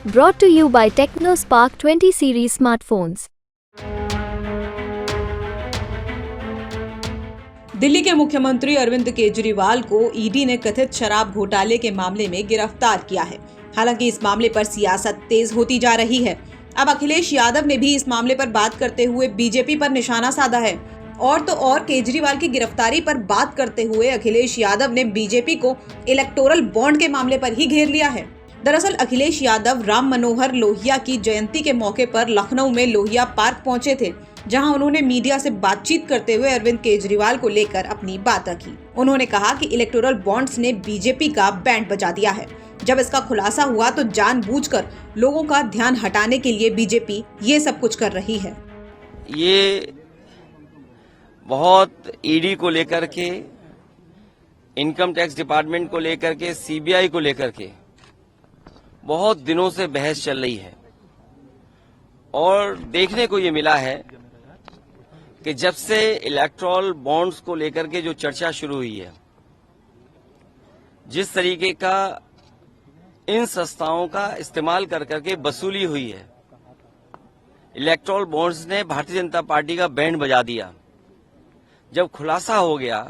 Brought to you by TechnoSpark 20 series smartphones. Delhi के मुख्यमंत्री अरविंद केजरीवाल को ईडी ने कथित शराब घोटाले के मामले में गिरफ्तार किया है। हालांकि इस मामले पर सियासत तेज होती जा रही है। अब अखिलेश यादव ने भी इस मामले पर बात करते हुए बीजेपी पर निशाना साधा है। और तो और केजरीवाल की गिरफ्तारी पर बात करते हुए अखिलेश यादव ने बीजेपी को इलेक्टोरल बॉन्ड के मामले पर ही घेर लिया है। दरअसल अखिलेश यादव राम मनोहर लोहिया की जयंती के मौके पर लखनऊ में लोहिया पार्क पहुंचे थे, जहां उन्होंने मीडिया से बातचीत करते हुए अरविंद केजरीवाल को लेकर अपनी बात रखी। उन्होंने कहा कि इलेक्टोरल बॉन्ड्स ने बीजेपी का बैंड बजा दिया है। जब इसका खुलासा हुआ तो जानबूझकर लोगों का ध्यान हटाने के लिए बीजेपी ये सब कुछ कर रही है। ये बहुत ईडी को लेकर के, इनकम टैक्स डिपार्टमेंट को लेकर के, सीबीआई को लेकर के बहुत दिनों से बहस चल रही है। और देखने को ये मिला है कि जब से इलेक्टोरल बॉन्ड्स को लेकर के जो चर्चा शुरू हुई है, जिस तरीके का इन संस्थाओं का इस्तेमाल कर करके वसूली हुई है, इलेक्टोरल बॉन्ड्स ने भारतीय जनता पार्टी का बैंड बजा दिया। जब खुलासा हो गया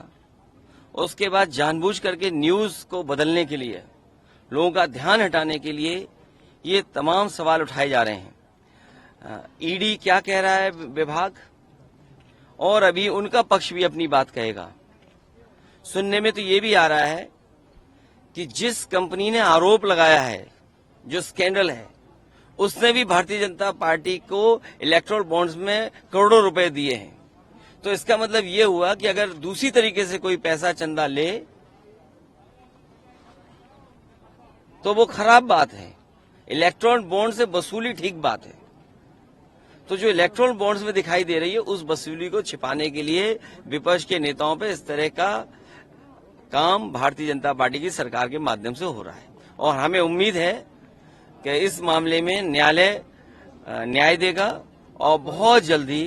उसके बाद जानबूझ करके न्यूज को बदलने के लिए, लोगों का ध्यान हटाने के लिए ये तमाम सवाल उठाए जा रहे हैं। ईडी क्या कह रहा है विभाग, और अभी उनका पक्ष भी अपनी बात कहेगा। सुनने में तो ये भी आ रहा है कि जिस कंपनी ने आरोप लगाया है, जो स्कैंडल है, उसने भी भारतीय जनता पार्टी को इलेक्टोरल बॉन्ड्स में करोड़ों रुपए दिए हैं। तो इसका मतलब ये हुआ कि अगर दूसरी तरीके से कोई पैसा चंदा ले तो वो खराब बात है। इलेक्टोरल बॉन्ड से वसूली ठीक बात है। तो जो इलेक्टोरल बॉन्ड्स में दिखाई दे रही है, उस वसूली को छिपाने के लिए विपक्ष के नेताओं पे इस तरह का काम भारतीय जनता पार्टी की सरकार के माध्यम से हो रहा है। और हमें उम्मीद है कि इस मामले में न्यायालय न्याय देगा और बहुत जल्दी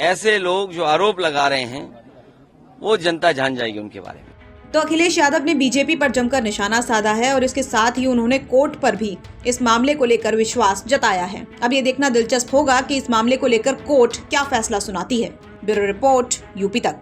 ऐसे लोग जो आरोप लगा रहे हैं वो जनता जान जाएगी उनके बारे में। तो अखिलेश यादव ने बीजेपी पर जमकर निशाना साधा है और इसके साथ ही उन्होंने कोर्ट पर भी इस मामले को लेकर विश्वास जताया है। अब ये देखना दिलचस्प होगा कि इस मामले को लेकर कोर्ट क्या फैसला सुनाती है। ब्यूरो रिपोर्ट, यूपी तक।